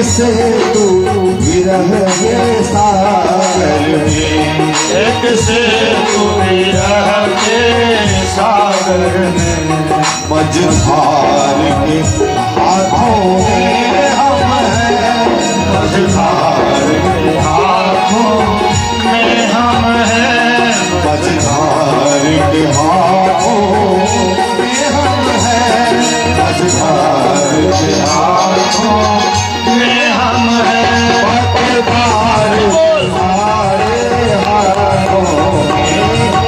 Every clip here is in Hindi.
से तू विरह के सागर में, एक से तू विरह के सागर में, मझधार के हाथों में हम हैं, मझधार के हाथों में हम हैं, मझधार के हाथों में हम हैं, मझधार के हाथों में हम हैं, पतवार तुम्हारे हाथों में,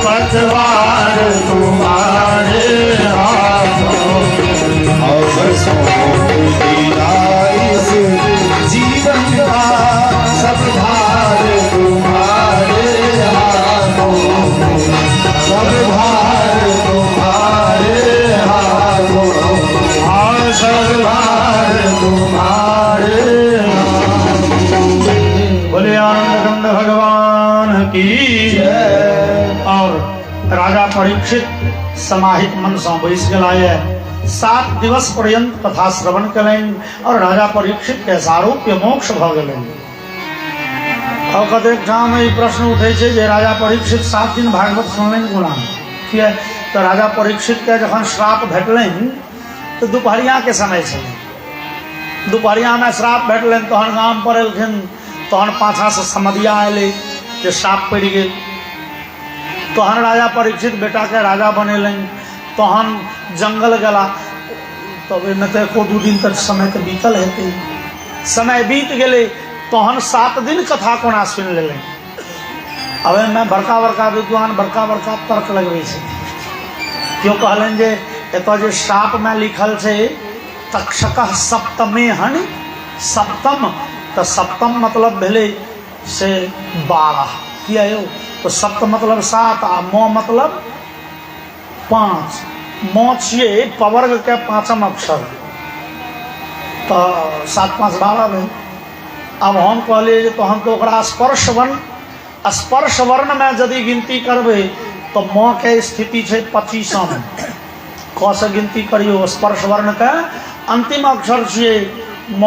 पतवार तुम्हारे हाथों में, अवसरों दिया इस जीवन का सब भार तुम्हारे हाथों में, सब भार तुम्हारे हाथों में, और सब भार तुम्हारे हाथों में। बोले आनंद कंद भगवान की जय। और राजा परीक्षित समाहित मन से बैस गए, 7 दिवस पर्यंत कथा श्रवण करें और राजा परीक्षित के सारूप्य मोक्ष भ गए। और कतेक ठाम ई प्रश्न उठे छे जे राजा परीक्षित 7 दिन भागवत सुनलें कोना किया। तो राजा परीक्षित के जखन श्राप भेटलनि तो दुपहरिया के समय छलै। दुपहरिया में श्राप भेटलनि तहन गाम पर एलखिन, तहन पाछा से समधिया अयलै जे श्राप पड़ि गेल। तहन राजा परीक्षित बेटा के राजा बनेलनि। तहन जंगल गला, तब एहिमे तऽ 1-2 दिन तक समय तऽ बीतल हेतै। समय बीत गेलै तहन 7 दिन कथा कोना सुनि लेलनि। अब एहिमे बड़का बड़का विद्वान बड़का बड़का तर्क लगबै छै। केओ कहलनि जे एतऽ जे श्राप में लिखल छै तक्षकः सप्तमे हनि, सप्तम तऽ सप्तम मतलब भेलै से 12। किया यौ? तो सप्त मतलब 7 आ म मतलब 5। म छियै पवर्ग के 5म अक्षर, तो 7 5 12 भेल। अब हम कहलिए जे तहन तो ओकरा स्पर्श वर्ण में यदि गिनती करबै तो म के स्थिति छै 25 में। क से गिनती करियो, स्पर्श वर्ण के अंतिम अक्षर छियै म,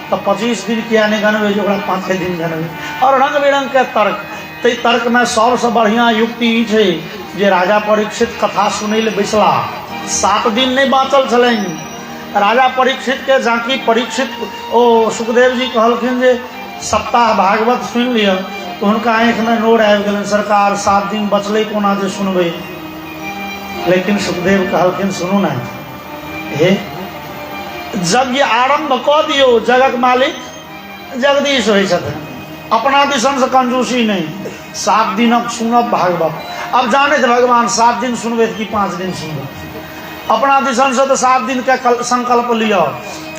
तो 25 दिन किया नहीं गनबै, जो 5 दिन गनबै। और रंग बिरंग के तर्क। तै तर्क में सबसे बढ़िया युक्ति ई छै जे राजा परीक्षित कथा सुनै ले बैसला। 7 दिन नहीं बाँचल छलनि। राजा परीक्षित के जाकि परीक्षित सुखदेव जी कहलखिन जे सप्ताह भागवत सुनि लिअ, तो हुनका आँखि में नोर आबि गेलनि, सरकार 7 दिन बचलै कोना जे सुनबै। लेकिन सुखदेव कहलखिन सुनू ना, हे यज्ञ आरंभ कऽ दियौ, जगत मालिक जगदीश होइ छथिन, अपना दिसन से कंजूसी नहीं। 7 दिनक सुनब भागवत। अब जाने भगवान 7 दिन सुनबे कि 5 दिन सुनबे, अपना दिसन से तो 7 दिन के संकल्प लिया।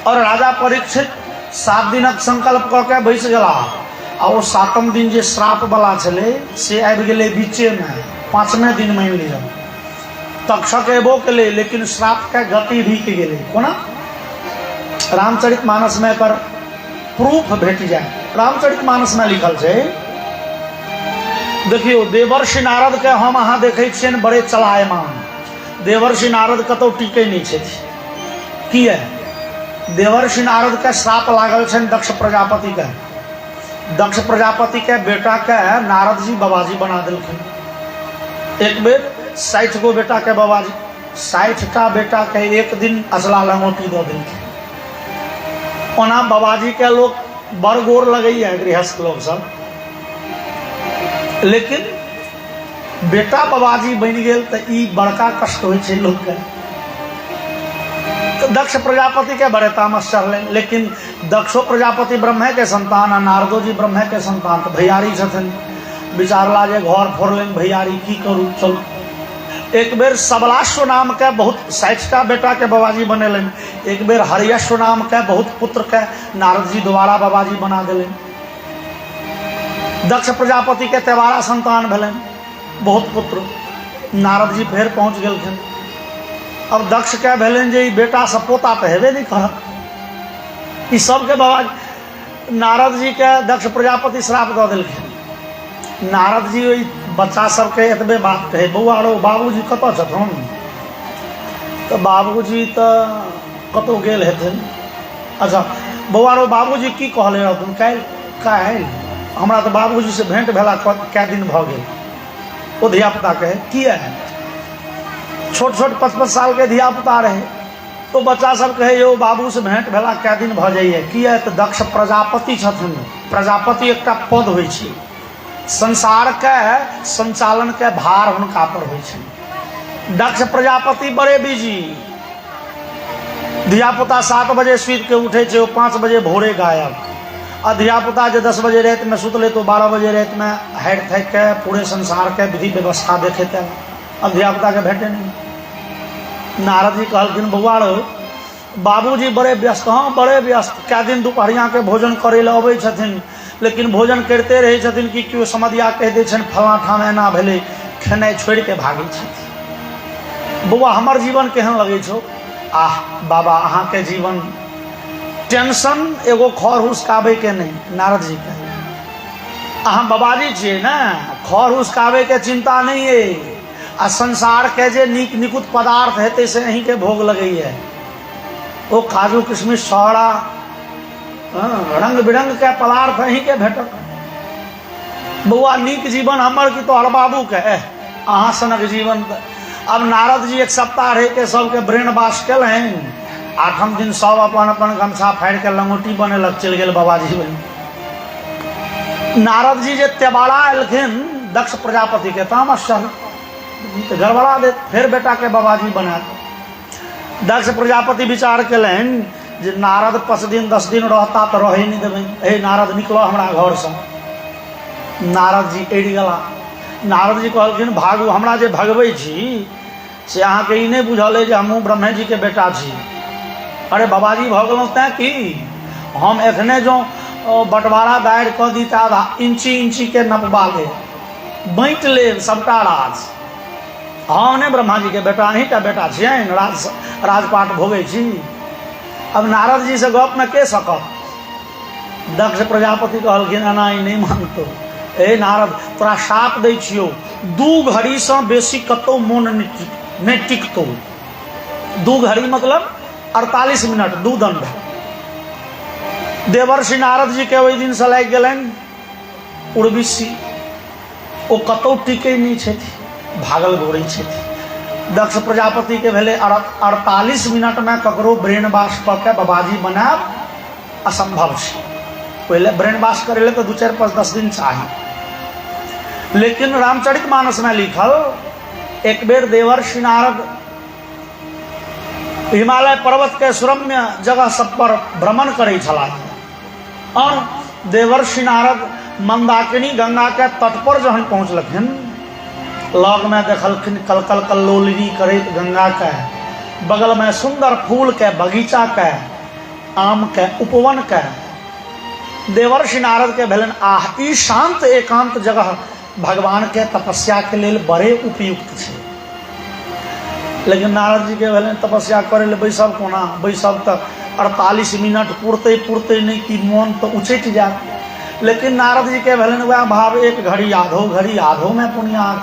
और राजा परीक्षित 7 दिनक संकल्प कऽ के बैस गेला। आ वो 7म दिन जे श्राप वाला छलै से आबि गेलै बीचे में, 5वें दिन मानि लिअ। तक्षक एबो केलै लेकिन श्राप के गति रुकि गेलै। कोना? रामचरितमानस में एकर प्रूफ भेट जाए। रामचरितमानस में लिखल छै, देखियो देवर्षि नारद के हम अहाँ देखे छियनि बड़े चलायमान। देवर्षि नारद कतौ टिकै नहीं छथि। किया? देवर्षि नारद के श्राप लागल छनि दक्ष प्रजापति के। दक्ष प्रजापति के बेटा के नारद जी बाबाजी बना देलखिन। एक बेर 60 गो बेटा के बाबाजी, 60टा बेटा के एक दिन असला लंगोटी दऽ देलखिन। ओना बाबाजी के लोग बड़ गोर लगैया गृहस्थ लोग सब, लेकिन बेटा बाबाजी बनि गेल तऽ ई बड़का कष्ट होइ छै लोग के। तो दक्ष प्रजापति के बड़े तामस चढ़लनि। लेकिन दक्षो प्रजापति ब्रह्मे के संतान आ नारदो जी ब्रह्मे के संतान, तो भैयारी छथिन। विचारला जे घर फोड़लनि भैयारी, की करू, चलू। एक बेर सबलाश्व नाम के बहुत 60टा बेटा के बाबाजी बनेलनि। एक बेर हरियश्व नाम के बहुत पुत्र के नारद जी दोबारा बाबाजी बना देलनि। दक्ष प्रजापति के 13 संतान भेलनि, बहुत पुत्र। नारद जी फेर पहुँच गेलखिन। अब दक्ष के भेलनि जे बेटा से पोता तो हेबे नहीं करत। ई सबके बाबा नारद जी के दक्ष प्रजापति श्राप दऽ देलखिन। नारद जी ओहि बच्चा सबके एतबे बात कहे, बौआ रो बाबूजी कतऽ छथुन? तऽ बाबूजी तऽ कतौ गेल हेथिन। अच्छा, बौआ रो बाबूजी की कहले रहथुन काल्हि हमरा तो बाबूजी से भेंट भेला कै दिन भ गेल। वो धियापुता कहे किया है, छोट छोट 5-5 साल के धियापुता रहे, तो बच्चा सब कहे यो बाबू से भेंट भेला कै दिन भ जाइए। किया तो दक्ष प्रजापति छथिन। प्रजापति एक पद होइ छै, संसार के संचालन के भार हुनका पर होइ छै। दक्ष प्रजापति बड़े बिजी, धियापुता 7 बजे सुति के उठे छै, 5 बजे भोरे गायब। आ धियापुता जो 10 बजे रात में सुतले तो 12 बजे रात में हारि थाकि के पूरे संसार के विधि व्यवस्था देखेते। अब धियापुता के भेटे नहीं। नारद जी कहलखिन बौआ रो बाबूजी बड़े व्यस्त, हाँ बड़े व्यस्त, क्या दिन दोपहरिया के भोजन करे ला अबै छथिन, लेकिन भोजन करते रहे छथिन कि केओ समधिया कह दै छनि फलां ठाम एना भेलै, खेनाइ छोड़ि के भागै छथिन। बौआ हमर जीवन केहन लगै छौ? आह बाबा अहाँ के जीवन टेंशन एगो खर हुसकाबे के नहीं। नारद जी कहे अहाँ बाबाजी छियै ना, खर हुसकाबे के चिंता नहीं है, आ संसार के जे नीक निकुत पदार्थ हेतै से अहीं के भोग लगैए। ओ काजू किशमिश छौड़ा रंग बिरंग के पदार्थ अहीं के भेटत। बौआ नीक जीवन हमर की तोहर बाबू के अहाँ सनक जीवन। अब नारद जी 1 सप्ताह रह के सबके ब्रेन वाश केलनि। 8म दिन सब अपन अपन गमछा फाड़ि के लंगोटी बनेलक, चलि गेल बाबाजी बन। नारद जी जे तेबाड़ा एलखिन दक्ष प्रजापति के तामस गड़बड़ा दे, फिर बेटा के बाबाजी बना। दक्ष प्रजापति विचार केलनि जे नारद 5 दिन 10 दिन रहता तो रहे नहीं देबै। हे नारद निकलो हमरा घर से। नारद जी एड़ गेला। नारद जी कहलखिन भागू, हमरा जे भगबै छी से अहाँके ई नहीं बुझल है जे हमहूँ ब्रह्मे जी के बेटा छी। अरे बाबाजी भऽ गेलहुँ तैँ की हम एखने जो बंटवारा दायर कऽ दी तऽ इंची इंची के नपबा ले, बाँटि लेब सबटा राज। हम नहीं ब्रह्मा जी के बेटा, अहीं टा बेटा छियनि, राजपाट भोगै छी। अब नारद जी से गप में के सकत? दक्ष प्रजापति कहलखिन एना ई नहीं मानतो। ए नारद तोरा शाप दै छियौ, 2 घड़ी से बेसी कतौ मोन नहीं टिकतौ। 2 घड़ी मतलब 48 मिनट, 2 दंड। देवर्षि नारद जी के ओहि दिन से लागि गेलनि उर्विशी, ओ कतौ टिकै नहीं छथि, भागल घुरै छथि। दक्ष प्रजापति के भेले 48 मिनट में ककरो ब्रेन वाश कऽ के बाबाजी बनाब असंभव छै। पहले ब्रेन वाश करे तो 2, 4, 5, 10 दिन चाहिए। लेकिन रामचरितमानस में लिखल एक बेर देवर्षि नारद हिमालय पर्वत के सुरम्य जगह सब पर भ्रमण करे छलाह। और देवर्षि नारद मंदाकिनी गंगा के तट पर जहन पहुँचलखिन, लग में देखलखिन कलकल कल्लोलिनी करैत गंगा के, बगल में सुंदर फूल के बगीचा के, आम के उपवन के। देवर्षि नारद के भेलन आह ई शांत एकांत जगह भगवान के तपस्या के लिए बड़े उपयुक्त है। लेकिन नारद जी के भेलन तपस्या करे ले बैसब कोना, बैसब तक 48 मिनट पुरते पुरते नहीं कि मन तो उछट जाए। लेकिन नारद जी के भेलन वह भाव 1 घड़ी आधो में पुण्यार्थ,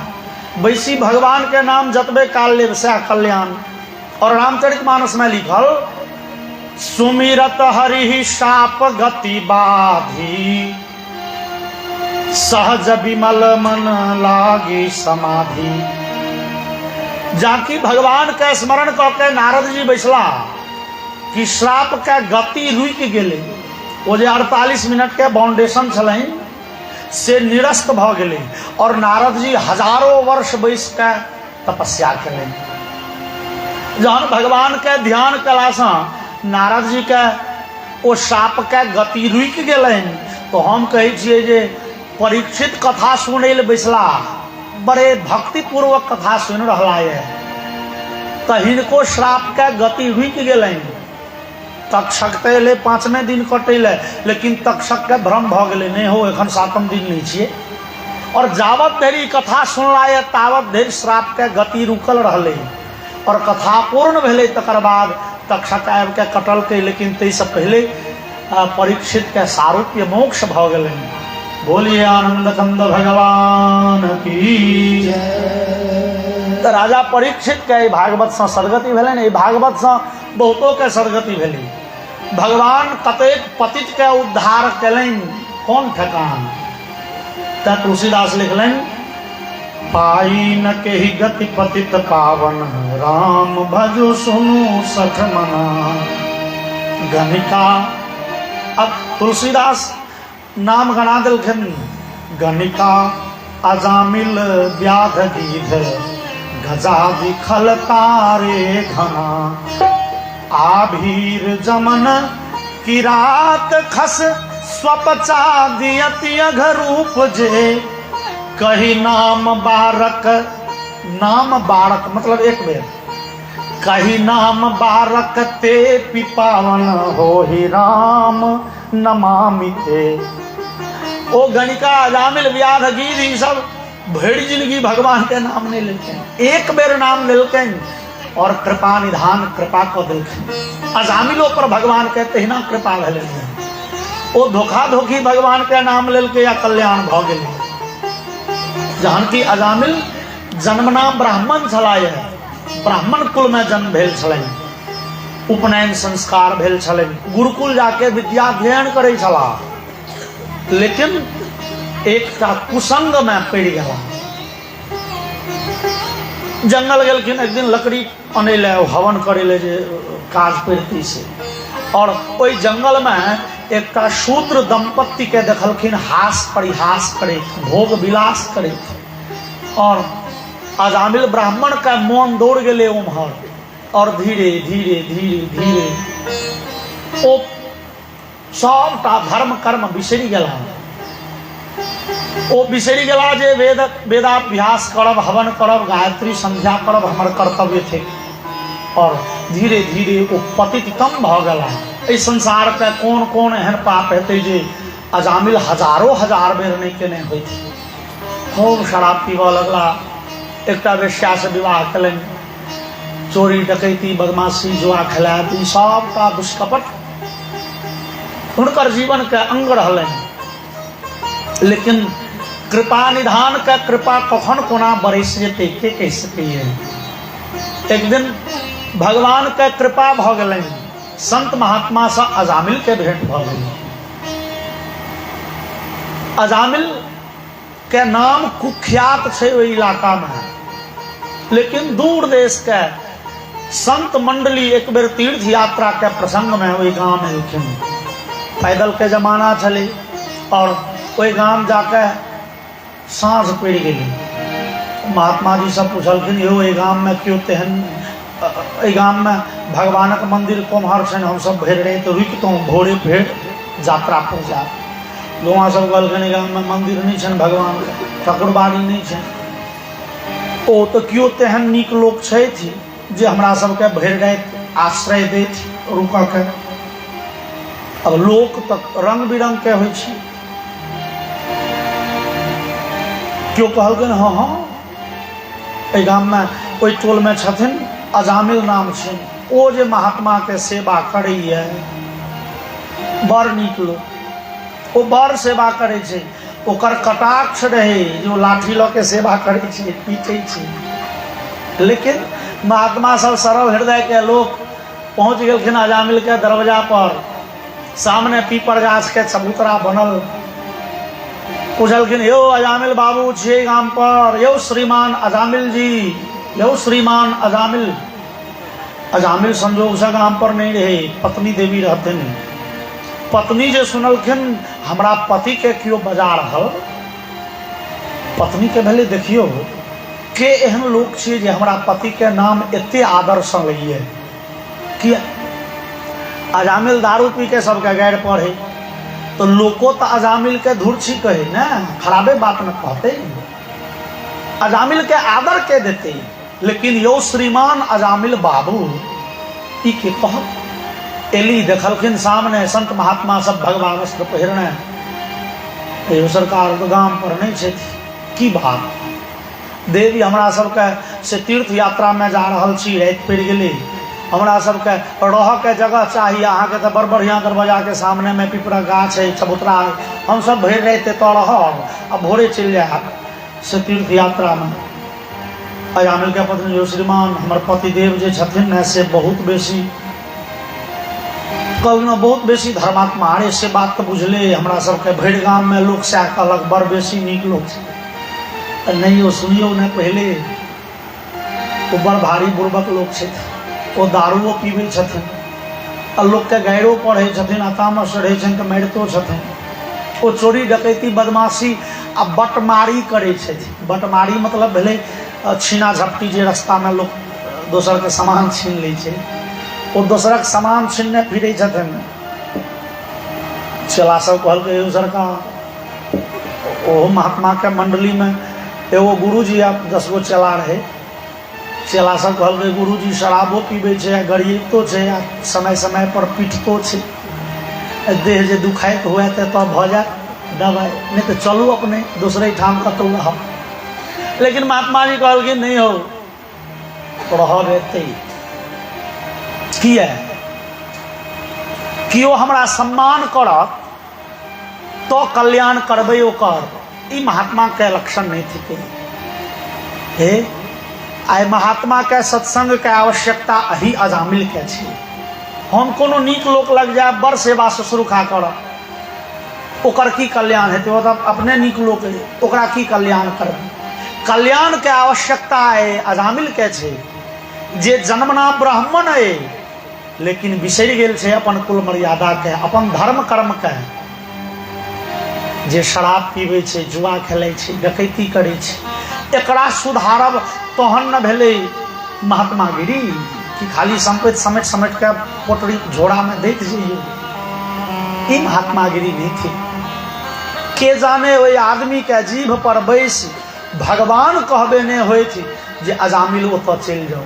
बैसी भगवान के नाम जतबे काल लेब सह कल्याण। और रामचरितमानस में लिखल सुमिरत हरि शाप गति बाधी, सहज विमल मन लागी समाधि। जाकि भगवान के स्मरण कऽ के नारद जी बैसला कि श्राप के गति रुकि गेलै। वो जे 48 मिनट के बाउंडेशन छलनि से निरस्त भऽ गेलै और नारद जी हजारों वर्ष बैस के तपस्या केलनि। जहन भगवान के ध्यान कलासँ नारद जी के ओ शाप के गति रुकि गेलनि, तो हम कहै छियै जे परीक्षित कथा सुनै ले बैसला, बड़े भक्तिपूर्वक कथा सुनि रहला है, तऽ हिनको श्राप के गति रुकि गेलनि। तक्षक तऽ एलै 5वें दिन कटैले, लेकिन तक्षक के भ्रम भऽ गेलै, नहीं हो एखन 7म दिन नहीं छियै। और जावत धरि कथा सुनला है तावत धरि श्राप के गति रुकल रहलै। और कथा पूर्ण भेलै तकर बाद तक्षक आबि के कटलकै, लेकिन ताहिसँ पहले परीक्षित के सारूप्य मोक्ष भऽ गेलनि। बोलिए आनंद कंद भगवान की जय। तो राजा परीक्षित के भागवत से सदगति भेलै। भागवत से बहुतों के सदगति भेलै। भगवान कतेक पतित के उद्धार कलन कौन ठकान। त तुलसीदास लिखलन पाई न के ही गति पतित पावन राम भजो सुनु सठ मना गणिका। अब तुलसीदास नाम गणा दिलखिन गणिका अजामिल व्याध गीध गजादि खल तारे घना आभीर जमन किरात खस स्वपचा दियति अघरूप जे कही नाम बारक। नाम बारक मतलब एक बेर कही नाम बारक ते पिपावन हो ही राम नमामि ते। ओ गणिका अजामिल व्याध गीध ई सब भेड़ी जिंदगी भगवान के नाम नहीं लेते, एक बेर नाम लेते और कृपा निधान कृपा को दिलखिन। अजामिलों पर भगवान कहते ही ना कृपा भले वो धोखा धोखी भगवान के नाम लेके या कल्याण भ गेल। जहन की अजामिल जन्मना ब्राह्मण छलाय, ब्राह्मण कुल में जन्म भेल छलै, उपनयन संस्कार भेल छलै, गुरुकुल जाके विद्या अध्ययन करे छला, लेकिन एकटा कुसंग में पड़ गया। जंगल गेलखिन एक दिन लकड़ी अने ले हवन करे ले जे काज पड़ती से, और ओई जंगल में एकटा शूद्र दंपत्ति के देखलखिन हास परिहास करे, भोग विलास करे, और अजामिल ब्राह्मण का मन दौड़ गेले उम्हर, और धीरे धीरे धीरे धीरे ओ सबटा धर्म कर्म बिसरि गेला। ओ बिसरि गेला जे वेदाभ्यास करब, हवन करब, गायत्री संध्या करब हमर कर्तव्य थे, और धीरे धीरे ओ पतित कम भ गेला। इस संसार पे कौन कौन एहन पाप हेतै जे अजामिल हजारों हजार बेर नहीं केने होइत। खूब शराब पीबऽ लगला, एकटा वेश्या से विवाह कलन, चोरी डकैती बदमाशी जुआ खेलायती सबका दुष्कपट हुनकर जीवन के अंग रहलनि। लेकिन कृपा निधान के कृपा कखन कोना बरस जेतै के कहि सकैए। एक दिन भगवान के कृपा भ गेलनि, संत महात्मा से अजामिल के भेंट भ गेलनि। अजामिल के नाम कुख्यात छै ओहि इलाका में, लेकिन दूर देश के संत मंडली एक बेर तीर्थ यात्रा के प्रसंग में ओहि गांव में एलखिन। पैदल के जमाना छलै, और ओहि गांव जाके साँझ पड़ गेलै। महात्मा जी सब पूछलखिन यौ एहि गांव में क्यों तेहन, एहि गांव में भगवानक मंदिर कोम्हर छनि, हम सब भरि रही तो रुकितों भोरे फेर यात्रा पर जाए। गौआ सब कहलखिन एहि गांव में मंदिर नहीं छनि भगवान के, ठाकुरबाड़ी नहीं छनि। ओ तो क्यों तेहन नीक लोक छथि जे हमरा सबके भरि राति आश्रय दैत रुकऽ के। अब लोक तक रंग बिरंग के होइ छै। क्यों कहलखिन हाँ हाँ एहि गाम में ओहि टोल में छथिन अजामिल नाम छै, ओ जे महात्मा के सेवा करैए बड़ नीक लोक, ओ बड़ सेवा करै छै। ओकर कटाक्ष रहे जो लाठी लऽ के सेवा करै छै, पीटै छै। लेकिन महात्मा सब सरल हृदय के लोक पहुँच गेलखिन अजामिल के दरवाजा पर। सामने पीपर गाछ के चबूतरा बनल। पूछलखिन यौ अजामिल बाबू छियै गाम पर, यौ श्रीमान अजामिल जी, यौ श्रीमान अजामिल। अजामिल संजोग से गाम पर नहीं रहे, पत्नी देवी रहथिन। पत्नी जे सुनलखिन हमरा पति के क्यों बजा रहल, पत्नी के भेले देखियो के एहन लोक छियै जे हमरा पति के नाम एते आदर सँ लइए। किया अजामिल दारू पी के सबके गारि पढ़े तो लोको तो अजामिल के धूर्छी कहे ना, खराबे बात न कहते, अजामिल के आदर के देते। लेकिन यो श्रीमान अजामिल बाबू ई के कह एली देखलखिन सामने संत महात्मा सब भगवा वस्त्र पहिरने। यो सरकार तो गाम पर नहीं छथि, की बात देवी हमरा सबके से तीर्थ यात्रा में जा रहल छी, राति पड़ि गेलै, हमरा सबके रह के जगह चाहिए। अहाँ के तो बड़ बढ़िया दरवाजा के सामने में पिपरा गाछ है, चबूतरा है, हम सब भरि राति तो रहब आ भोरे चलि जायब से तीर्थ यात्रा में। अजामिल के पत्नी जो श्रीमान हमर पति देव जे छथिन ने से बहुत बेसी कहलहुँ बहुत बेसी धर्मात्मा अरे से बात तो बुझले हमरा सबके भरि गाम में लोक सएह कहलक बड़ बेसी नीक लोक छै। नहीं ओ सुनियो ने पहले वो बड़ भारी बुर्बक लोक छथि, वो दारूओ पीबै छथिन आ लोकके गाइरो पढ़ै छथिन आ तामस रहै छनि तऽ मारितो छथिन। वो चोरी डकैती बदमाशी आ बटमारी करै छथिन। बटमारी मतलब भेलै छीना झपटी, जे रास्तामे लोक दोसरके सामान छीन लै छै, वो दोसरक सामान छीनने फिरै छथिन। चेला सब कहलकै यौ सरकार, ओहो महात्माके मंडलीमे एगो गुरुजी आ 10 गो चेला रहे। चेला सब कहलकै गुरुजी शराबो पीबै छै आ गरियतो छै आ समय समय पर पीटतो छै, देह जे दुखाइत हुए तऽ भऽ जायत दबाइ, नहीं तो चलू अपने दूसरे ठाम कतहु रहब। लेकिन महात्मा जी कहलखिन नहीं हो रहब एतै। किया किओ हमरा सम्मान करत तो कल्याण करबै ओकर, ई महात्मा के लक्षण नहीं थिके। हे आइ महात्मा के सत्संग के आवश्यकता अही अजामिल के छै। हम कोनो नीक लोक लग जाए बड़ सेवा शुश्रूषा करब, ओकर की कल्याण हेतै? ओ तऽ अपने नीक लोक है, ओकरा की कल्याण करबै? कल्याण के आवश्यकता है अजामिल के छै, जे जन्मना ब्राह्मण है लेकिन बिसरि गेल छै अपन कुल मर्यादा के, अपन धर्म कर्म के। जे शराब पीबै छै, जुआ खेलै छै, डकैती करै छै, एकरा सुधारब तहन न भेलै महात्मागिरी कि खाली संपत्ति समेट समेट के पोटरी झोड़ा में दैत जइयो। ई महात्मागिरी नहीं थी। के जाने ओहि आदमी के जीभ पर बैस भगवान कहबे नहीं होय थी जे अजामिल ओतऽ चलि जाओ।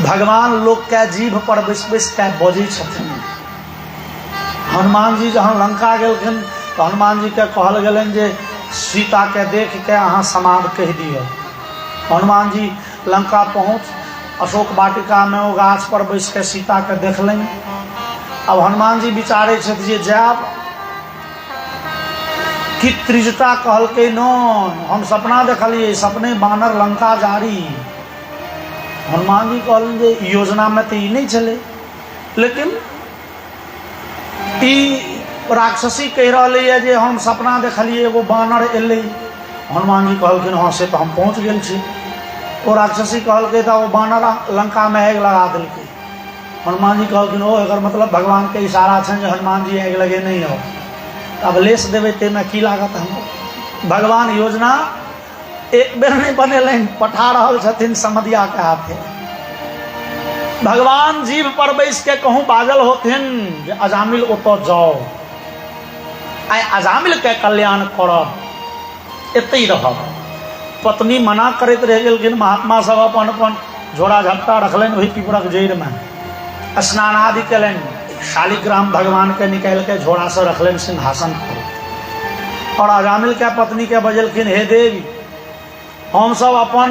भगवान लोक के जीभ पर बैस बैस के बजै छथिन। हनुमान जी जहाँ लंका गेलखिन तो हनुमान जी के कहल गेलनि जे सीता के देख के अहाँ समाद कह दियो। हनुमान जी लंका पहुँच अशोक वाटिका में वो गाछ पर बैस के सीता के देखलनि। अब हनुमान जी विचारे छथि जे जायब कि त्रिजटा कहलकै नौन, हम सपना देखलिए, सपने बानर लंका जारी। हनुमान जी कहलन जे योजना में तो ई नहीं चले, लेकिन ई राक्षसी कह रही है जे हम सपना देखलिए एगो बानर एले। हनुमान जी कहलखिन हाँ से तो हम पहुँच गेल छी। वो राक्षसी कहलकै तो वो बानर लंका में आगि लगा दिलकै। हनुमान जी कहलखिन ओ एकर मतलब भगवान के इशारा छनि जे हनुमान जी आगि लगे नहीं हो, अब लेस देवे ते में की लागत हम। भगवान योजना एक बेर नहीं बनेलनि, पठा रहल छथिन समधिया के हाथे। भगवान जीव पर बैस के कहूँ बाजल होथिन जे अजामिल ओतऽ जाओ, आइ अजामिल के कल्याण करब, एतै रहब। पत्नी मना करैत रह गेलखिन। महात्मा सब अपन अपन झोड़ा झपटा रखलनि वही पीपरक जड़ि में, स्नान आदि कयलनि। शालिग्राम भगवान के निकाल के झोड़ा से रखलनि सिंहासन पर। और अजामिल के पत्नी के बजलखिन हे देवी, हम सब अपन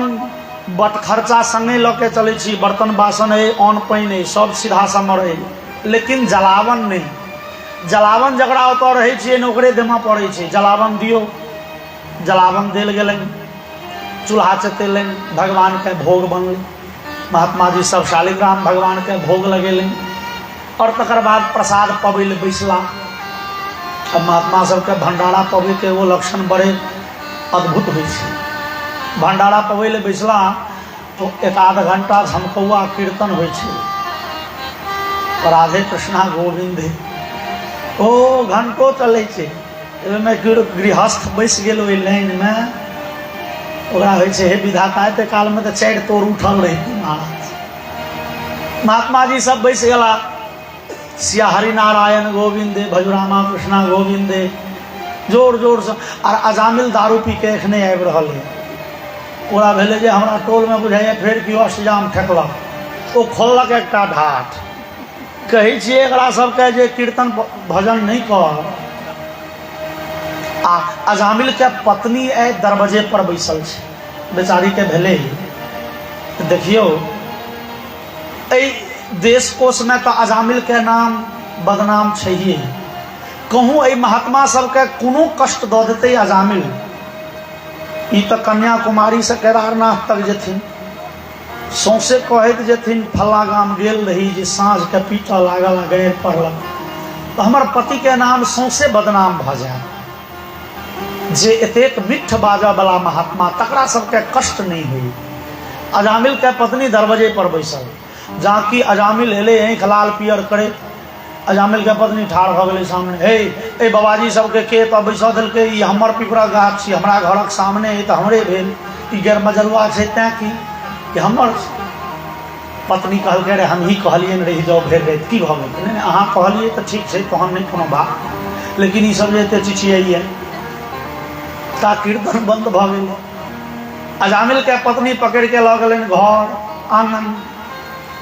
बट खर्चा संगे लऽ के चलै छी, बर्तन बासन है, अन्न पानि है, सब सीधा समर है, लेकिन जलावन नहीं। जलावन जकरा ओतऽ रहै छियै ओकरे देमा पड़ै छै, जलावन दियो। जलावन देल गेलनि, चूल्हा चतेलनि, भगवान के भोग बनलै। महात्मा जी सब शालिग्राम भगवान के भोग लगेलनि और तकर बाद प्रसाद पबै ले बैसला। अब महात्मा सबके भंडारा पबै के वो लक्षण बड़े अद्भुत होइ छै। भंडारा पबै ले बैसला तो 1-8 घंटा झमकौआ कीर्तन होइ छै, राधे कृष्णा गोविंद ओ घंटो चलै छै। ओहिमे गृहस्थ बैस गेल ओहि लाइन में, ओकरा होइ छै हे विधाता, एते काल में तो 4 तोर उठल रही महाराज। महात्मा जी सब बैस गेला, सिया हरि नारायण गोविंदे, भजुरामा कृष्णा गोविंदे, जोर जोर से। और अजामिल दारू पी के एखने आबि रहल है। ओकरा भेलै जे हमरा टोल में बुझाइए फेर केओ अष्टजाम ठेकलक। ओ खोललक एकटा ढाठ। कहै छियै एकरा सबके जे कीर्तन भजन नहीं कर। आ अजामिल के पत्नी आइ दरवाजे पर बैसल छै, बेचारी के भेले। देखियो एहि देश कोश में तो अजामिल के नाम बदनाम छैहे। कहूँ एहि महात्मा सबके कोनो कष्ट दऽ देतै अजामिल, ई तो कन्याकुमारी से केदारनाथ तक जेथिन। सौंसे कहत जेथिन फल्ला गाम गेल रही जे साँझ के पीछा लागल गैर पड़ल तो हमर पति के नाम सौंसे बदनाम भ जाए। जे एतेक मिठ बाजा वाला महात्मा तकरा सबके कष्ट नहीं हुई। अजामिल के पत्नी दरवाजे पर बैसल, जहाँ की अजामिल एले आँख लाल पियर करे। अजामिल के पत्नी ठाढ़ भ गई सामने। हे बाबाजी सबके के तो बैसा दिलके, ई हमर पिपरा गाछ छी, हमरा घरक सामने ई तो हमरे भेल, ई गैर मजरुआ छै तैं कि हमर। पत्नी कहलकै रे हम ही कहलिए रही जाओ भेर रही की भ गेल। नहीं अहाँ कहलिए तो ठीक है तहन नहीं कोनो बात, लेकिन ई सब जे एते चिचियाइए ता कीर्तन बंद भ गेल। अजामिल के पत्नी पकड़ के लऽ गेलनि घर आंगन,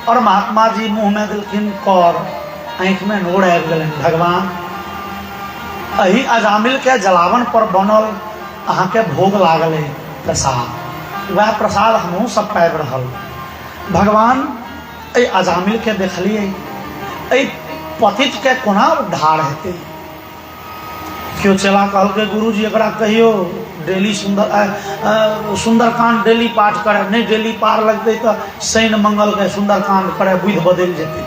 और महात्मा जी मुँह में दिलखिन कर, आँख में नोर आबि गेलनि। भगवान अही अजामिल के जलावन पर बनल अहाँ के भोग लागल है प्रसाद, वह प्रसाद हमहूँ सब पाबि रहल। भगवान ए अजामिल के देखलिए, ए पतित के कोना उद्धार हेतै। क्यों चला कहल के गुरु जी एकरा कहियो डेली सुंदरकांड डेली पाठ करे, नहीं डेली पार लगते तो शनि मंगल के सुंदरकांड करे बुद्धि बदल जेतै।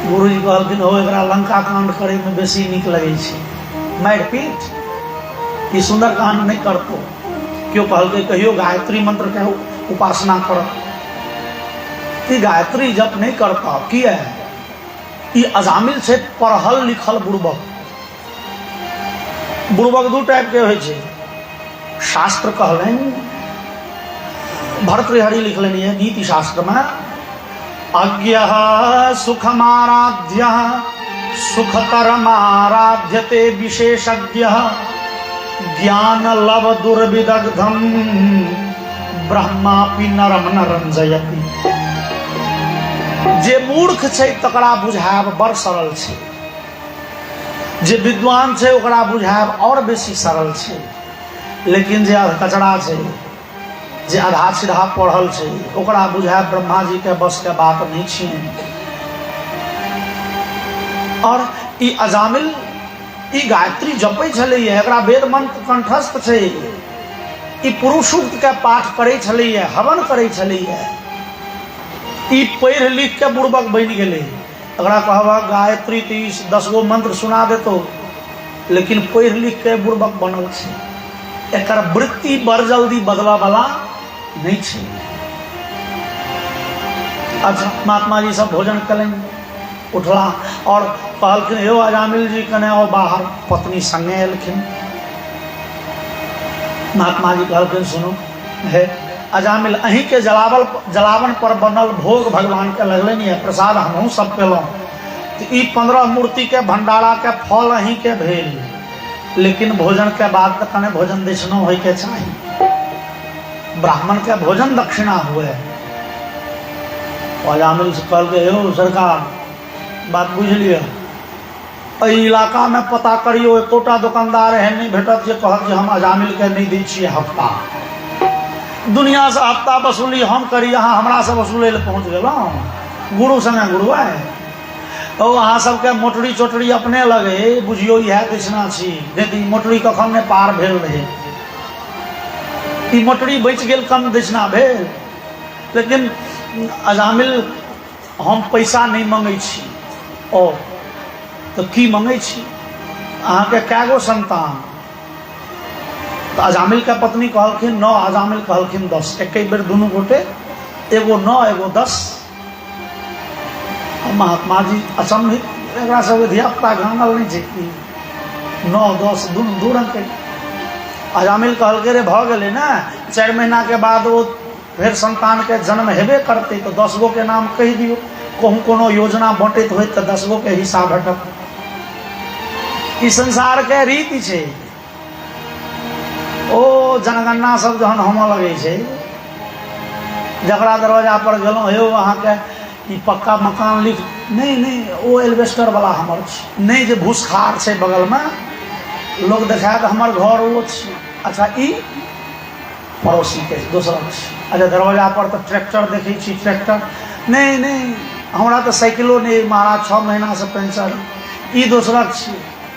गुरु जी कहलखिन हो एकरा लंका कांड करे में बेसी नीक लगे छै, मारि पीट ई सुंदरकांड नहीं करतो। क्यों कहल के कहियो गायत्री मंत्र के उपासना कर, ई गायत्री जप नहीं करता की है। ई अजामिल से पढ़ल लिखल बुड़बक। बुड़बक दू टाइप के होय छै। शास्त्र कहलनि, भर्तृहरि लिखलनि है नीति शास्त्र में, अज्ञः सुखमाराध्यः सुखतरमाराध्यते विशेषज्ञः ज्ञान लव दुर्विदग्धम ब्रह्मापि नरम न रंजयति। जे मूर्ख छै तकरा बुझायब बड़ सरल छै, जे विद्वान छै ओकरा बुझायब और बेसी सरल छै, लेकिन जे कचड़ा छै, जे आधा सीधा पढ़ल छै ओकरा बुझायब ब्रह्मा जी के बस के बात नहीं छियै। और ई अजामिल ई गायत्री जपै छलैए, एकरा वेद मंत्र कंठस्थ छै, ई पुरुषूक्त के पाठ करै छलैए, हवन करै छलैए। ई पढ़ लिख के बुड़बक बन गेलै। अगरा कहबा गायत्री 10 गो मंत्र सुना देतो, लेकिन पढ़ लिख के बुड़बक बनल छै। एकर वृत्ति बड़ जल्दी बदला वाला नहीं छै। अच्छा महात्मा जी सब भोजन कलें, उठला और कहलखिन हे अजामिल जी कने और बाहर। पत्नी संगे एलखिन। महात्मा जी कहलखिन सुनो हे अजामिल, अहीं के जलावन पर बनल भोग भगवान के लगलनि है, प्रसाद हमहूँ सब पेलहुँ, तो ई 15 मूर्ति के भंडारा के फल अहीं के भेल, लेकिन भोजन के बाद तो कने भोजन दक्षिणा होय के चाहिए, ब्राह्मण के भोजन दक्षिणा हुए। अजामिल से कहल के हो सरकार बात बुझ लिया, इलाका में पता करियो एकोटा दुकानदार एहन नहीं भेटत जे कहत जे हम अजामिल के नहीं दै छियै हफ्ता। दुनिया से हफ्ता वसूली हम करी, अहाँ हमरा से वसूले ले पहुँच गेलहुँ। गुरु संगे गुरु है तो अहाँ सबके मोटरी चोटरी अपने लगे, बुझियो इएह दक्षिणा छी। देखी मोटरी कखन ने पार भेल रहे, ई मोटरी बच गेल कम दक्षिणा भेल। लेकिन अजामिल हम पैसा नहीं मंगै छी। ओ तो की मंगै छी, अहाँ के कए गो संतान। तो अजामिल के पत्नी कहलखिन 9, अजामिल कहलखिन 10। एक बेर दुनू गोटे एगो 9 एगो 10। महात्मा जी अचंभित, एकरा सब धियापुता गांगल नहीं छै 9 10 दुनू दू रंग के। अजामिल कहलकै रे भऽ गेलै ना, 4 महीना के बाद वो फिर संतान के जन्म हेबे करते, तो 10 गो के नाम कह दियो। कहूँ कोनो योजना बंटैत होय तो 10 गो के हिस्सा भेटत। ई संसार के रीति छै। ओ जनगणना सब जहन होमऽ लगे छै, जकरा दरवाजा पर गेलहुँ हे अहाँ के ई पक्का मकान लिख, नहीं ओ एल्वेस्टर वाला हमर छै, नहीं जे भूसखार छै बगल में लोग देखायत हमर घर वो छै। अच्छा ई पड़ोसी के दोसर छै। अच्छा दरवाजा पर तो ट्रैक्टर देखै छी, ट्रैक्टर नहीं हमरा तो साइकिलो नहीं महाराज, 6 महीना से पेंशन, ई दोसरक छै।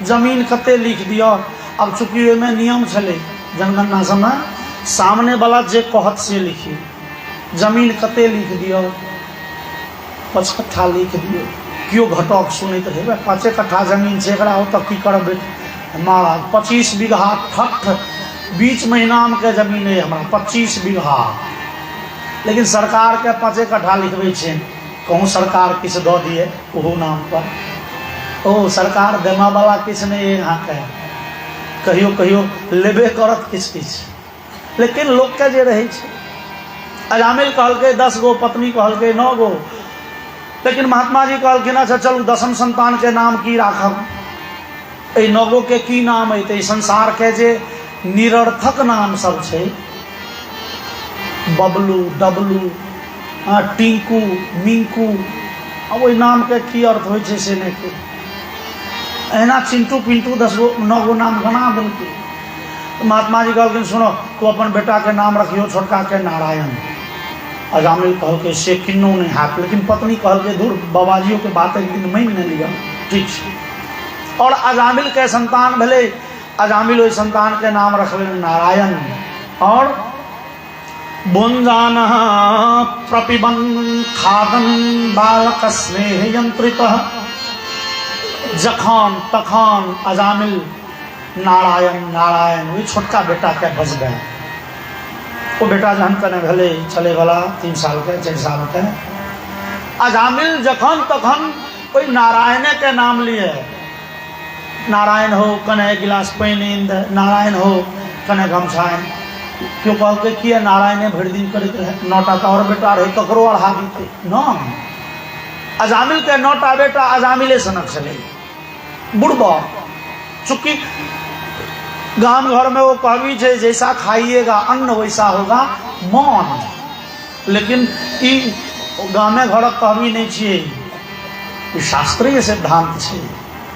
जमीन कते लिख दियो। अब चूंकि ओहिमे नियम छलै जनगणना समय, सामने वाला जे कहत से लिखी, जमीन कते लिख दियो, 5 कट्ठा लिख दियो, क्यों घटक सुनैत हेबै 5 कट्ठा जमीन छै, एकरा हो तऽ की करबै महाराज, 25 बीघा ठठ बीच महीनाम के जमीन है हमरा 25 बीघा, लेकिन सरकार के 5 कट्ठा लिखबै छै, कहूँ सरकार किछ दऽ दिए ओहो नाम पर, ओ सरकार देमा वाला किछ नहीं है यहाँ के, कहियो कहियो लेबे करत किछ किछ, लेकिन लोक के जे रहै छै, अजामिल कहलकै 10 गो पत्नी, कहलकै 9 गो, लेकिन महात्मा जी कहलखिन अच्छा चलू 10म संतान के नाम की राखब, 9 गो के की नाम है, तो संसार के जे निरर्थक नाम सब छै, बबलू डबलू टिंकू मिंकू, अब ओहि नाम के की अर्थ होइ छै से नहीं के, एना चिंटू पिंटू 10 गो 9 गो नाम बना देलकै। महात्मा जी कहलखिन सुनो तू अपन बेटा के नाम रखियो छोटका के नारायण। अजामिल कहलकै से किन्नो नहीं हाथ, लेकिन पत्नी कहलकै दूर बाबाजियों के बात एक दिन मान नहीं लिया, ठीक है। और अजामिल के संतान भले, अजामिल ओहि संतान के नाम रखले नारायण। और बुंजान प्रपिबन खादन बालक स्नेह यंत्रित, जखान तखान अजामिल नारायण नारायण, वही छोटका बेटा के बज गए। वो बेटा जहन कने भले चले वाला 3 साल के 4 साल के, अजामिल जखन तखन कोई नारायण के नाम लिए, नारायण हो कने एक गिलास पानी दे, नारायण हो कने गमछाएं, क्यों कहल के किया नारायण भरि दिन करते रहे, 9टा तो और बेटा रहे ककरो अढ़ा दीते न, अजामिल के 9टा बेटा अजामिले सनक चले बुढ़बा, चूंकि गांव घर में वो कहवी है जैसा खाइएगा अन्न वैसा होगा मन, लेकिन ई गाँव घर कहवी नहीं छे, शास्त्रीय सिद्धांत छे,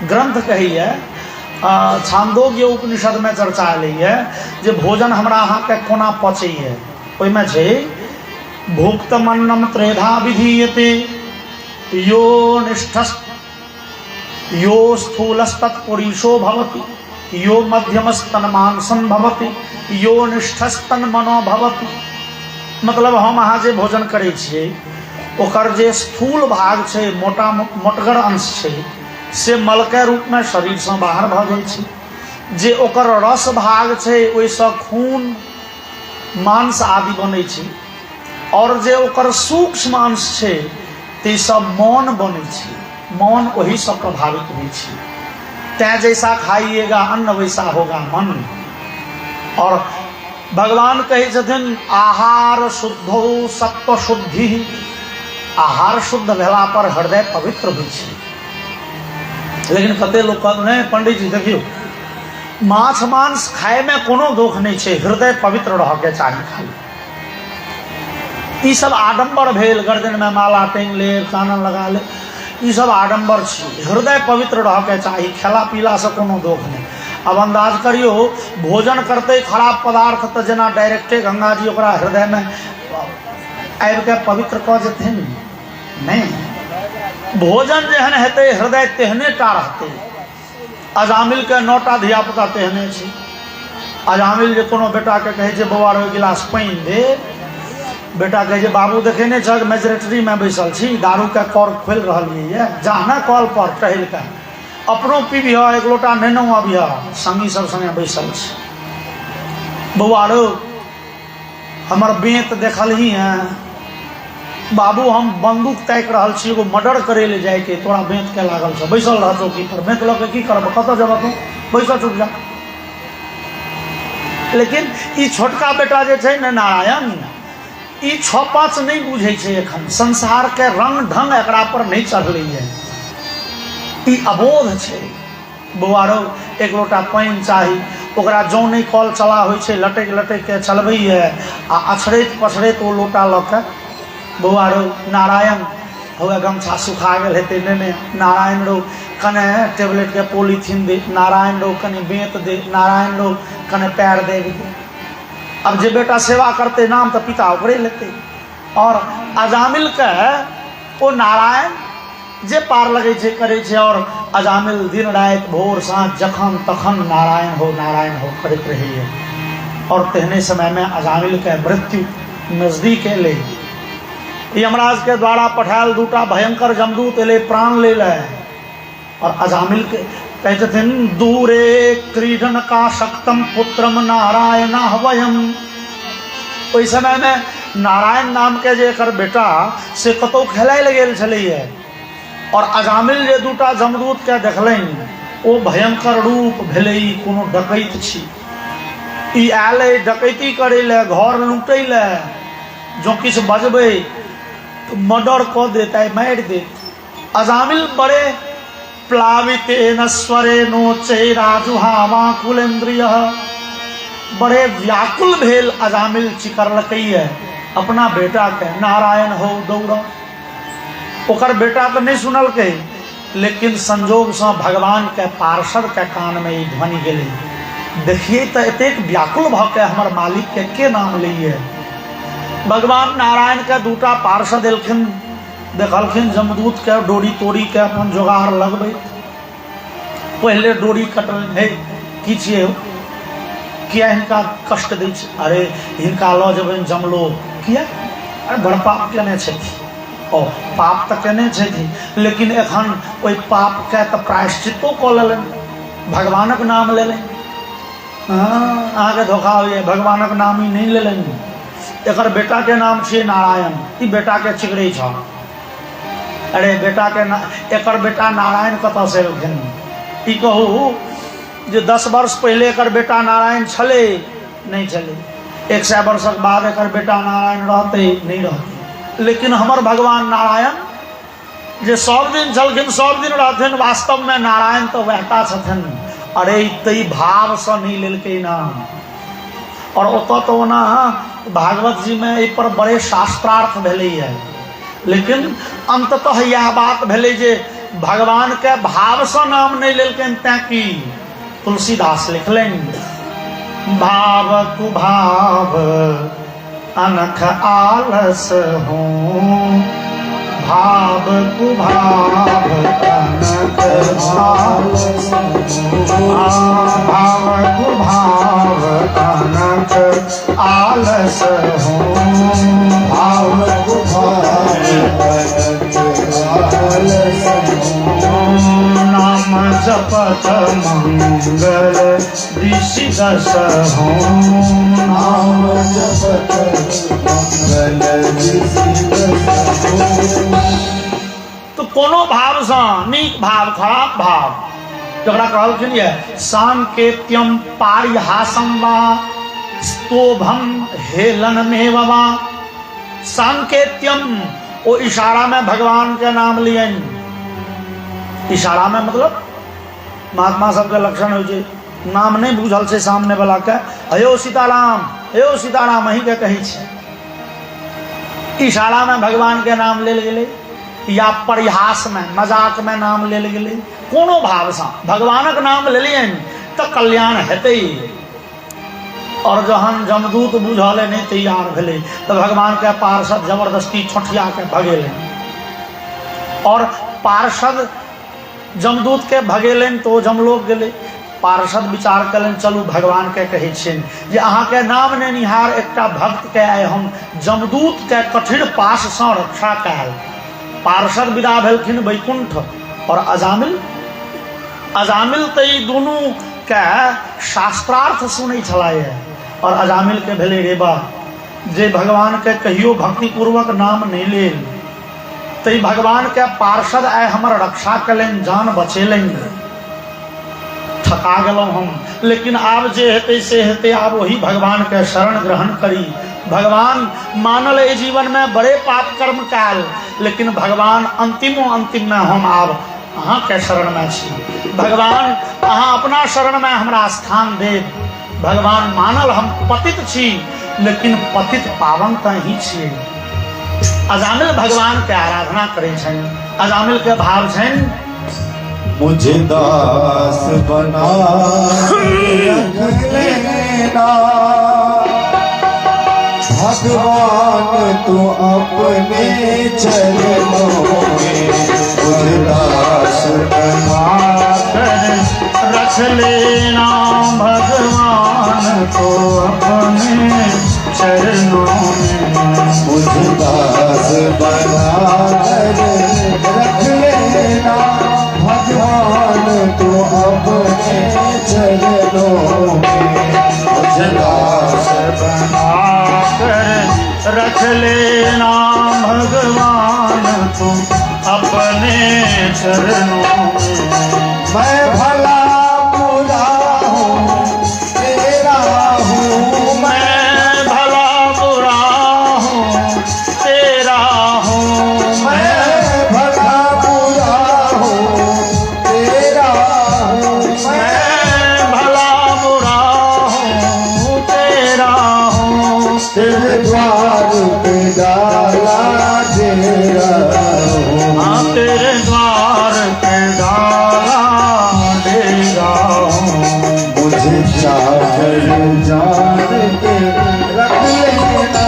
ग्रंथ कही है, छांदोग्य उपनिषद में चर्चा एलै है जे भोजन हमरा अहाँ के कोना पचै है, ओहिमे छै भुक्तमन्नम त्रेधा विधीयते, यो निष्ठस् यो स्थूलस्तत्पुरीशो भवति, यो मध्यमस्तन मांसम भवति, यो निष्ठस्तन मनो भवति। मतलब हम अहाँ जे भोजन करै छियै ओकर जे स्थूल भाग छै, मोटा मोटगर अंश छै, से मल के रूप में शरीर से बाहर भ जाइ छै, जे ओकर रस भाग छै ओहिसँ खून मांस आदि बनै छै, और जे ओकर सूक्ष्म अंश छै ते सब मौन बनै छै, मौन वही सब प्रभावित होइ छै। तै जैसा खाइएगा अन्न वैसा होगा मन। और भगवान कहे छथिन आहार शुद्धो सत्व शुद्धि, आहार शुद्ध भेला पर हृदय पवित्र होइ छै। लेकिन कते लोग कहते हैं पंडित जी देखियो माछ मांस खाए में कोनो दोष नहीं है, हृदय पवित्र रह के चाहिए खाली, ई सब आडंबर भेल, गर्दन में माला टांग ले कानन लगा ले, ई सब आडंबर छै, हृदय पवित्र रह के चाहिए, खेला पीला से कोनो दोष नहीं। अब अंदाज करियो भोजन करते खराब पदार्थ तो जेना डायरेक्टे गंगा जी ओकरा हृदय में आबि के पवित्र कऽ जेथिन नहीं, भोजन जेहन हेतै हृदय तेहने टा रहतै। अजामिल के 9टा धियापुता तेहने छै। अजामिल जे कोनो बेटा के कहे छै बौआ रो गिलास पानि दे, बेटा कहे छै बाबू देखे नहीं छ मेजरेटरी में बैसल छी, दारू के कॉर्क खोल रहलियै है, जाना कॉल पर टहल के अपनो पीबिह, एक लोटा नेनो अबिह, संगी सब संगे बैसल छी। बौआ रो हमर बेंत देखल ही है बाबू, हम बंदूक ताकि रहल छी, एगो मर्डर करे ले जाए के, तोरा बेंत के लागल छ, बैसल रह चौकी पर, बेंत लऽ के की करब, कतऽ जेबह तू, बैसल चुप जा। लेकिन ई छोटका बेटा जे छै ने नारायण, ई 6-5 नहीं बुझे छै, एखन संसार के रंग ढंग एकरा पर नहीं चढ़ले है, ई अबोध छै। बौआ रो एक लोटा पानि चाही, ओकरा जौ नहीं कल चला होइ छै, लटक लटक के चलबै है, आ अछड़ैत पछड़ैत ओ लोटा लऽ के बौआ रो नारायण हुए गमछा सुखा गेल हेतै, ने नारायण रो कने टेबलेट के पॉलीथीन दे, नारायण रो कने बेंत दे, नारायण रो कने पैर दे। अब जे बेटा सेवा करते नाम तो पिता ओकरे लेते। और अजामिल के ओ नारायण जे पार लगे छे करे छे, और अजामिल दिन रात भोर साँझ जखन तखन नारायण हो करते रही है। और तेहने समय में अजामिल के मृत्यु नजदीक एले, यमराज के द्वारा पठायल दूटा भयंकर जमदूत एले प्राण ले ले। और अजामिल के कहते थे दूरे क्रीडन का शक्तम पुत्रम नारायण वयम। ओहि समय में नारायण नाम के जे एकर बेटा से कतौ खेलाय लगेल छलैया। और अजामिल जे दूटा जमदूत के देखलनि ओ भयंकर रूप भेलै कोनो डकैत छी। ई आयल डकैती करे ले, घर लूटै ले, जो किछु बजबै तो मर्डर कऽ देता है, मारि देत। अजामिल बड़े प्लावितेन स्वरेनो चैराजुहावा कुलेन्द्रिय, बड़े व्याकुल भेल अजामिल चिकरलकैया अपना बेटा के नारायण हो दौड़। ओकर बेटा के नहीं सुनलकै, लेकिन संजोग से भगवान के पार्षद के कान में ई ध्वनि गेलै। देखिए तो एतेक व्याकुल भ के हमर मालिक के नाम लइए। भगवान नारायण के दूटा पार्षद एलखिन, देखलखिन जमदूत के डोरी तोड़ी के अपन जोगाड़ लगबै। पहले डोरी कटल है की छियै, किया हिनका कष्ट दै छै? अरे हिनका लऽ जेबनि जमलोक। किया? अरे बड़ पाप केने छथि। ओ पाप तऽ केने छथि, लेकिन एखन ओहि पाप के तऽ प्रायश्चितो कऽ लेलनि, भगवानक नाम लेलनि। हाँ, अहाँके धोखा होइए, भगवानक नाम ही नहीं लेलनि। एकर बेटा के नाम छियै नारायण, ई बेटा के चिकरै छ। अरे बेटा के एकर बेटा नारायण कतऽ से एलखिन? ई कहू जे 10 वर्ष पहले एकर बेटा नारायण छलै? नहीं छलै। 100 वर्षक बाद एकर बेटा नारायण रहतै? नहीं रहतै। लेकिन हमर भगवान नारायण जे सब दिन छलखिन सब दिन रहथिन, वास्तव में नारायण तो वहटा छथिन। अरे तई भाव से नहीं लेलकै नाम। और ओतऽ तो ना भागवत जी में एहि पर बड़े शास्त्रार्थ भेलै है, लेकिन अंततः यह बात भेलै जे भगवान के भाव से नाम नहीं लेलकनि। तैं की तुलसीदास लिखलनि भाव कुभाव अनख आलस हो, भाव कुभाव अनख आलस हो, भाव कुभाव अनख आलस हो, भाव कुभाव अनख आलस हो, नाम जपत मंगल ऋषि दस हो, नाम जपत मंगल ऋषि दस हो। तो कोनो भाव से नीक भाव खराब भाव जकरा कहलखिन ये सांकेत्यम पारिहासम वा स्तोभम हेलनमेव वा। सांकेत्यम ओ इशारा में भगवान के नाम लियन। इशारा में मतलब महात्मा सबके लक्षण हो छै, नाम नहीं बुझल छै सामने वाला के, अयो सीताराम अही के कही छै। इशारा में भगवान के नाम लेल गेलै, या परिहास में मजाक में नाम लेल गेलै। कोनो भाव से भगवानक नाम लेलियन तो कल्याण हेतै। और जहन जमदूत बुझल नहीं तैयार भेलै तो भगवान के पार्षद जबरदस्ती ठोठिया के भगेलनि। और पार्षद जमदूत के भगेलनि तो जमलोक गेलै। पार्षद विचार कलन चलू भगवान के कहै छियनि जे अहाँ के नाम ने निहार एकटा भक्त के आइ हम जमदूत के कठिन पास से रक्षा कयल। पार्षद विदा भेलखिन वैकुंठ। और अजामिल तो ई दुनू के शास्त्रार्थ सुनै छलाए। और अजामिल के भेलै रेबा जे भगवान के कहियो भक्ति पूर्वक नाम नहीं लेल, तो भगवान के पार्षद आइ हमर रक्षा कलनि, जान बचेलनि। थका गेलहुँ हम, लेकिन आब जे हेतै से हेतै, आब वही भगवान के शरण ग्रहण करी। भगवान मानल एहि जीवन में बड़े पाप कर्म कयल, लेकिन भगवान अंतिम में हम आब अहाँ के शरण में छी। भगवान अहाँ अपना शरण में हमरा स्थान देव। भगवान मानल हम पतित छी, लेकिन पतित पावन तऽ ही छियै। अजामिल भगवान के आराधना करै छनि। अजामिल के भाव छनि मुझे दास बना रख लेना भगवान तू अपने चरणों में, मुझे दास बना रख लेना भगवान तो अपने चरणों में, मुझे दास बना कर रख लेना भगवान तू अपने चरणों में मुझे दास बना कर रख लेना भगवान तू अपने चरणों में। मैं भला बुरा हूँ तेरा हूँ मैं भला बुरा हूँ तेरा हूँ। मैं भला बुरा हूँ तेरा हूँ मैं भला बुरा हूँ तेरा हूँ। तेरे द्वार पे डाला तेरा हूँ हाँ तेरे द्वार पे डाला डेरा हूँ। मुझे चाकर जान के रख लेना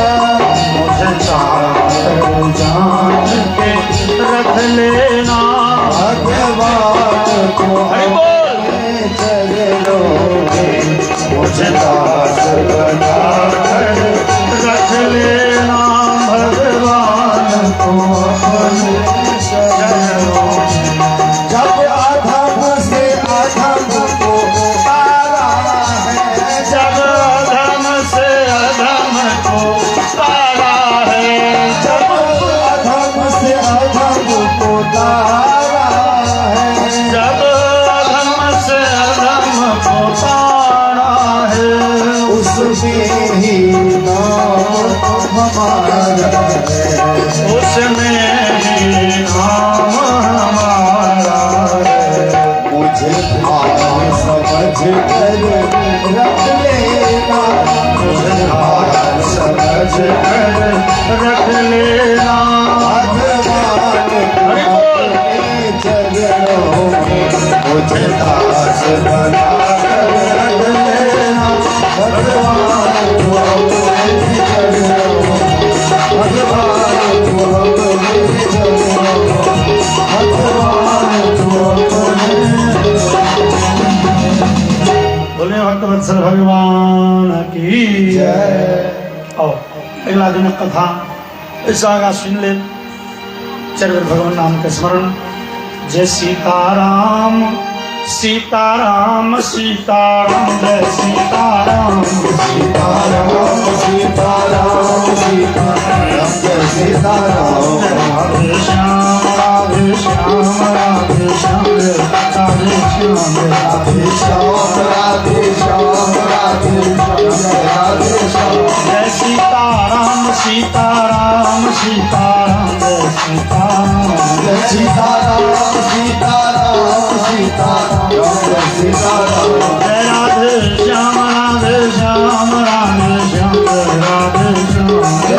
मुझे चाकर जान के रख लेना भगवान को हरि बोल। अपने चरणों में मुझे दास बना कर रख लेना भगवान को अपने चरणों में। जब अधम से अधम को तारा है जब अधम से अधम को तारा है। जब अधम से अधम को तारा है जब अधम से अधम को तारा है। उसमें ही नाम हमारा है उसमें ही नाम हमारा है। मुझे भाग समझ कर रख लेना मुझे भाग समझ कर रख लेना भगवान हरि बोल। अपने चरणों में मुझे दास बना कर रख लेना भगवान को अपने चरणों में भगवान को अपने चरणों में भगवान को अपने बोले भक्तवत्सल भगवान की जय। आओ अगला दिन कथा इस आगा सुन ले। चरवर भगवान नाम के स्मरण। जय सीताराम सीताराम सीताराम जय सीताराम सीताराम सीताराम सीताराम जय सीताराम राधे श्याम राधे श्याम राधे श्याम राधे श्याम राधे श्याम राधे श्याम राधे श्याम राधे श्याम जय सीताराम सीताराम सीताराम जय सीताराम जय सीताराम सीताराम सीताराम जय सीताराम जय राधे श्याम राधे श्याम राधे श्याम राधे श्याम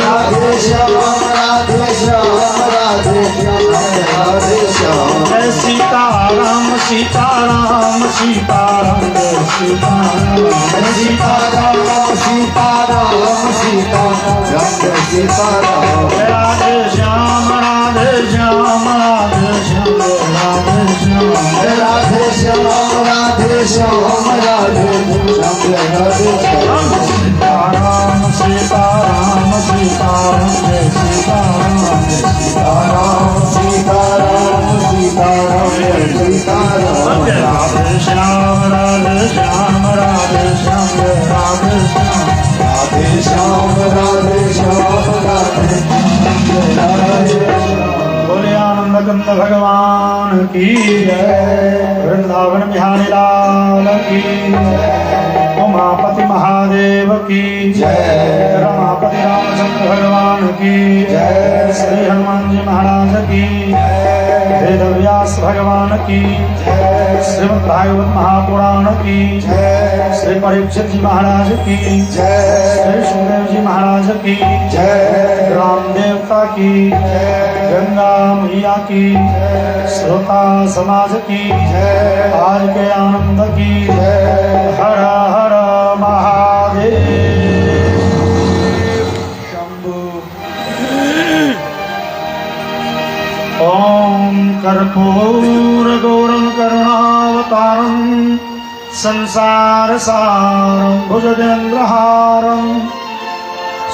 राधे श्याम राधे श्याम राधे श्याम राधे श्याम जय सीताराम सीताराम सीताराम जय सीताराम जय सीताराम सीताराम सीताराम जय सीताराम जय राधे श्याम राधे श्याम राधे श्याम राधे श्याम जय राधे श्याम राधे श्याम राधे श्याम राधे श्याम सीताराम सीताराम सीताराम जय सीताराम सीताराम सीताराम सीताराम जय सीताराम राधे श्याम राधे श्याम राधे श्याम राधे श्याम राधे श्याम राधे श्याम राधे राधे श्याम बोले आनंद कंद भगवान की जय। वृंदावन बिहारी लाल की जय। उमापति महादेव की जय। रमापति रामचंद्र भगवान की जय। श्री हनुमान जी महाराज की जय। वेद व्यास भगवान की जय। श्रीमद् भागवत महापुराण की जय। श्री परीक्षित जी महाराज की जय। श्री सुखदेव जी महाराज की जय। राम देवता की जय। गंगा मैया की श्रोता समाज की जय। आज के आनंद की जय। हर हर महादेव शंभु ओम कर्पूर गौरम करुणावतारम संसार सारम भुजगेन्द्रहारम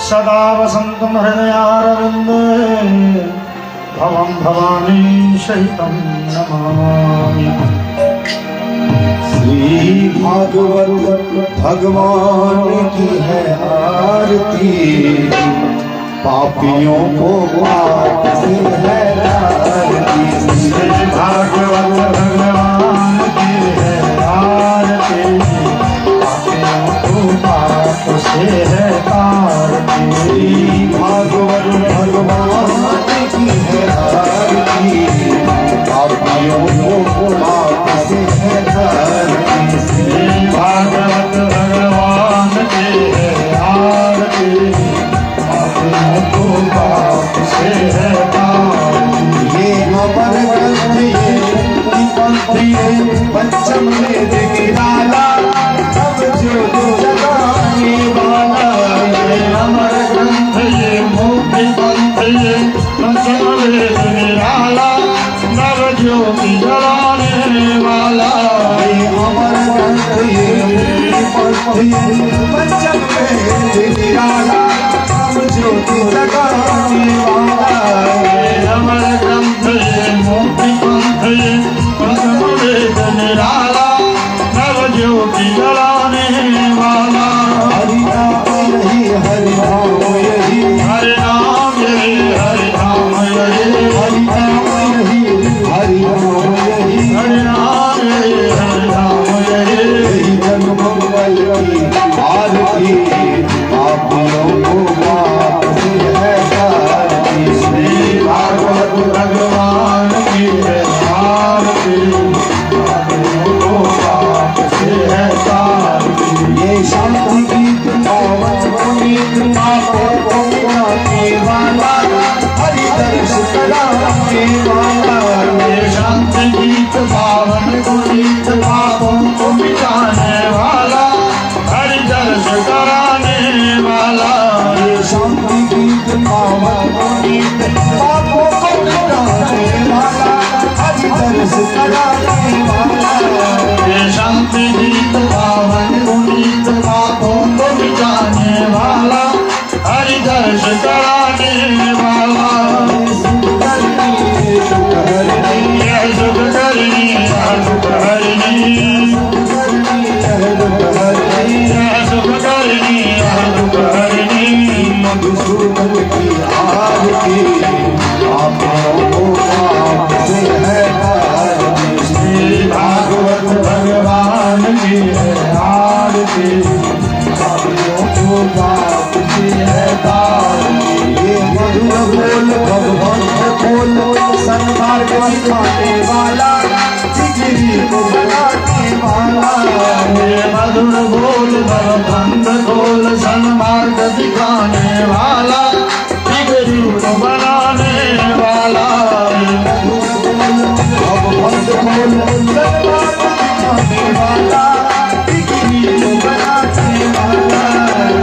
सदा वसंतम हृदयारविंदे भवं भवानी सहितं नमामि। श्री भागवत भगवान की है आरती, पापियों को पाप से है आरती। श्री भागवत भगवान की है आरती, पापियों को पाप से है तारती। श्री भागवत भगवान की है आरती, पापियों को पाप से है तारती। श्री भागवत भगवान की है आरती, पापियों को पाप से है तारती। ये अमर ग्रंथ ये पंथ ये पंचम वेद निराला, सब ज्योत जगाने वाला। ये अमर ग्रंथ ये मुक्ति पंथ ये पंचम वेद निराला, नव ज्योति जलाने वाला। ये अमर ग्रंथ ये पंथ ये पंचम वेद निराला, सब ज्योत जगाने वाला। ये अमर ग्रंथ ये मुक्ति पंथ ये पंचम वेद निराला, नव ज्योति जलाने वाला। हरि नाम यही हरि नाम यही हरि नाम यही हरि नाम यही हरि नाम यही हरि नाम यही हरि नाम यही हरि नाम यही। यही जग मंगल की आरती, पापियों को पाप से है तारती। श्री भागवत भगवान की है आरती, पापियों को पाप से है तारती। ये शांति गीत पावन पुनीत पापों को मिटाने वाला, हरि दर्श कराने वाला। ये शांति गीत पावन गुणीत पापों को मिटाने वाला, हरि दर्श कराने वाला। ये शांति गीत पावन पुनीत पापों को मिटाने वाला, हरि दर्श कराने वाला। ये शांति गीत पावन गुणीत पापों को मिटाने वाला, हरि दर्श कराने वाला। ये सुख हरनी यह सुख करनी यह सुख हरनी, यह सुख करनी यह सुख हरनी। मधुसूदन की आरती, पापों को पाप से है तारती। श्री भागवत भगवान की है आरती, पापियों को पाप से है तारती। ये मधुर बोल भगवान बोल, सन्मार्ग दिखाने वाला, जिगरी को बनाने वाला। ये मधुर बोल भगवंत बोल सन्मार्ग दिखाने वाला, जिगरी को बनाने वाला। भगवंत बोल सन्मार्ग दिखाने वाला, जिगरी को बनाने वाला।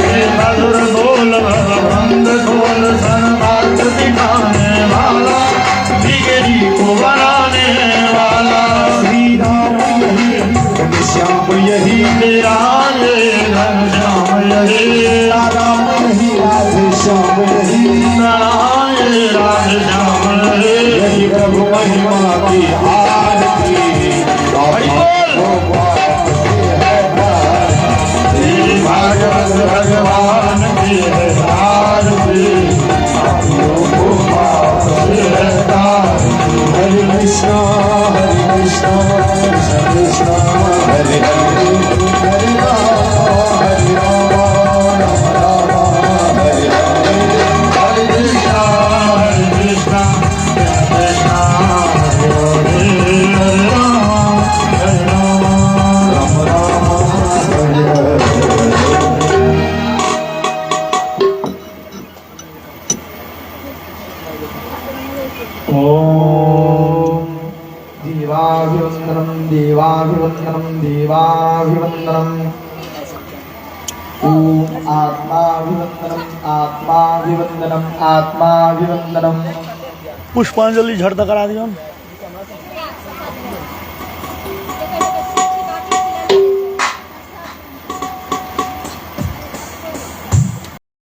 ये मधुर बोल भगवंत बोल सन्मार्ग दिखाने वाला, जिगरी को बनाने वाला। श्री राम यही श्याम यही मेरा ये घनश्याम यही, राम यही राधे श्याम यही, नारायण राधे श्याम यही। यही प्रभु महिमा की आरती, पापों को पाप से है तारती। श्री भागवत भगवान की है आरती, पापियों को पाप से है तारती। हरे कृष्णा कृष्ण कृष्ण हरे हरे, हरे राम राम राम हरे हरे। हरे कृष्णा कृष्णा कृष्ण हरे हरे, हरे राम राम राम हरे हरे। ओम देवाभिवन्दनं देवाभिवन्दनं देवाभिवन्दनम् ॐ आत्माभिवन्दनम् आत्माभिवन्दनम् आत्माभिवन्दनम्। पुष्पांजलि झट करा दियो।